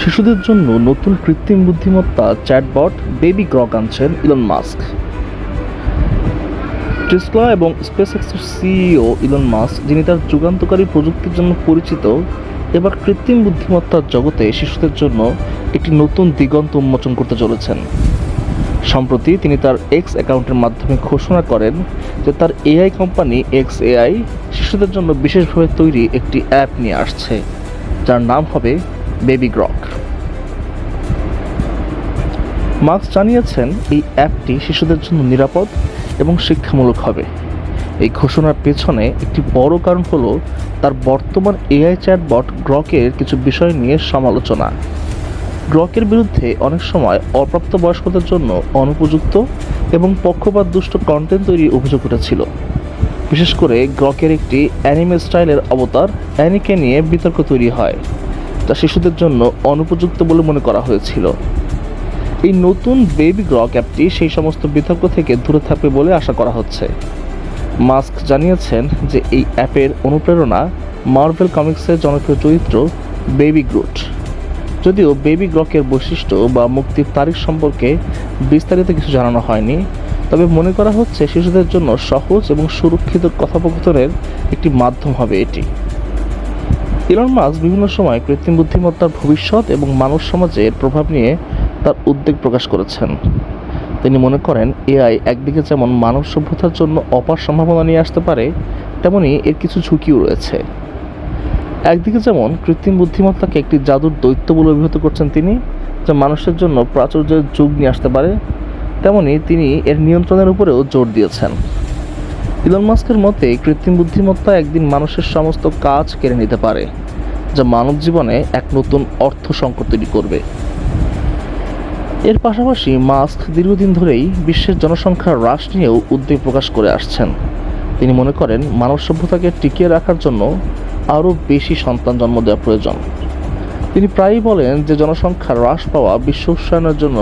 শিশুদের জন্য নতুন কৃত্রিম বুদ্ধিমত্তা চ্যাটবট বেবি গ্রক আনছেন ইলন মাস্ক। টেসলা এবং স্পেসএক্সের সিইও ইলন মাস্ক, যিনি তার যুগান্তকারী প্রযুক্তির জন্য পরিচিত, এবার কৃত্রিম বুদ্ধিমত্তার জগতে শিশুদের জন্য একটি নতুন দিগন্ত উন্মোচন করতে চলেছেন। সম্প্রতি তিনি তার এক্স অ্যাকাউন্টের মাধ্যমে ঘোষণা করেন যে তার এআই কোম্পানি এক্স এআই শিশুদের জন্য বিশেষভাবে তৈরি একটি অ্যাপ নিয়ে আসছে, যার নাম হবে বেবি গ্রক। মাস্ক জানিয়েছেন এই অ্যাপটি শিশুদের জন্য নিরাপদ এবং শিক্ষামূলক হবে। এই ঘোষণার পেছনে একটি বড় কারণ হলো তার বর্তমান এআই চ্যাটবট গ্রকের কিছু বিষয় নিয়ে সমালোচনা। গ্রকের বিরুদ্ধে অনেক সময় অপ্রাপ্তবয়স্কদের জন্য অনুপযুক্ত এবং পক্ষপাতদুষ্ট কন্টেন্ট তৈরির অভিযোগ উঠেছিল। বিশেষ করে গ্রকের একটি অ্যানিমে স্টাইলের অবতার অ্যানিকে নিয়ে বিতর্ক তৈরি হয়, যা শিশুদের জন্য অনুপযুক্ত বলে মনে করা হয়েছিল। এই নতুন বেবি গ্রক অ্যাপটি সেই সমস্ত বিতর্ক থেকে দূরে থাকবে বলে আশা করা হচ্ছে। মাস্ক জানিয়েছেন যে এই অ্যাপের অনুপ্রেরণা মার্ভেল কমিক্সের জনপ্রিয় চরিত্র বেবি গ্রুট। যদিও বেবি গ্রকের বৈশিষ্ট্য বা মুক্তির তারিখ সম্পর্কে বিস্তারিত কিছু জানানো হয়নি, তবে মনে করা হচ্ছে শিশুদের জন্য সহজ এবং সুরক্ষিত কথোপকথনের একটি মাধ্যম হবে এটি। ইলন মাস্ক বিভিন্ন সময় কৃত্রিম বুদ্ধিমত্তার ভবিষ্যৎ এবং মানব সমাজের প্রভাব নিয়ে তার উদ্বেগ প্রকাশ করেছেন। তিনি মনে করেন এআই একদিকে যেমন মানব সভ্যতার জন্য অপার সম্ভাবনা নিয়ে আসতে পারে, তেমনি এর কিছু ঝুঁকিও রয়েছে। একদিকে যেমন কৃত্রিম বুদ্ধিমত্তাকে একটি জাদুর দৈত্য বলে অভিহিত করছেন তিনি, যা মানুষের জন্য প্রাচুর্যের যুগ নিয়ে আসতে পারে, তেমনি তিনি এর নিয়ন্ত্রণের উপরেও জোর দিয়েছেন। ইলন মাস্কের মতে কৃত্রিম বুদ্ধিমত্তা একদিন মানুষের সমস্ত কাজ কেড়ে নিতে পারে, যা মানব জীবনে এক নতুন অর্থ সংকট তৈরি করবে। এর পাশাপাশি মাস্ক দীর্ঘদিন ধরেই বিশ্বের জনসংখ্যার হ্রাস নিয়েও উদ্বেগ প্রকাশ করে আসছেন। তিনি মনে করেন মানব সভ্যতাকে টিকিয়ে রাখার জন্য আরও বেশি সন্তান জন্ম দেওয়া প্রয়োজন। তিনি প্রায়ই বলেন যে জনসংখ্যা হ্রাস পাওয়া বিশ্ব উষ্ণায়নের জন্য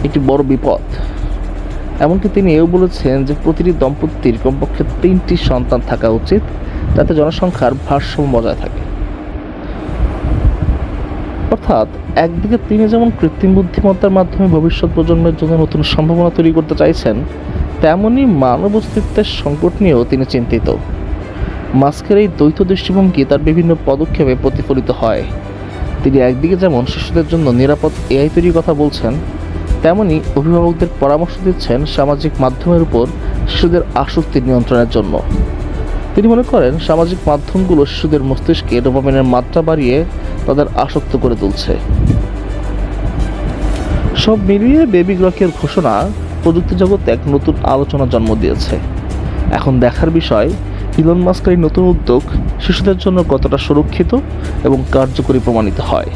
একটি বড় বিপদ। এমনকি তিনি এও বলেছেন যে প্রতিটি দম্পতির কমপক্ষে 3টি সন্তান থাকা উচিত, যাতে জনসংখ্যার ভারসাম্য বজায় থাকে। অর্থাৎ একদিকে তিনি যেমন কৃত্রিম বুদ্ধিমত্তার মাধ্যমে ভবিষ্যৎ প্রজন্মের জন্য নতুন সম্ভাবনা তৈরি করতে চাইছেন, তেমনি মানব অস্তিত্বের সংকট নিয়েও তিনি চিন্তিত। মাস্কের এই দ্বৈত দৃষ্টিভঙ্গি তার বিভিন্ন পদক্ষেপে প্রতিফলিত হয়। তিনি একদিকে যেমন শিশুদের জন্য নিরাপদ এআই তৈরির কথা বলছেন, তেমনি অভিভাবকদের পরামর্শ দিচ্ছেন সামাজিক মাধ্যমের উপর শিশুদের আসক্তি নিয়ন্ত্রণের জন্য। তিনি মনে করেন সামাজিক মাধ্যমগুলো শিশুদের মস্তিষ্কে ডোপামিনের মাত্রা বাড়িয়ে তাদের আসক্ত করে তুলছে। সব মিলিয়ে বেবি গ্রকের ঘোষণা প্রযুক্তি জগতে এক নতুন আলোচনার জন্ম দিয়েছে। এখন দেখার বিষয় ইলন মাস্কের এই নতুন উদ্যোগ শিশুদের জন্য কতটা সুরক্ষিত এবং কার্যকরী প্রমাণিত হয়।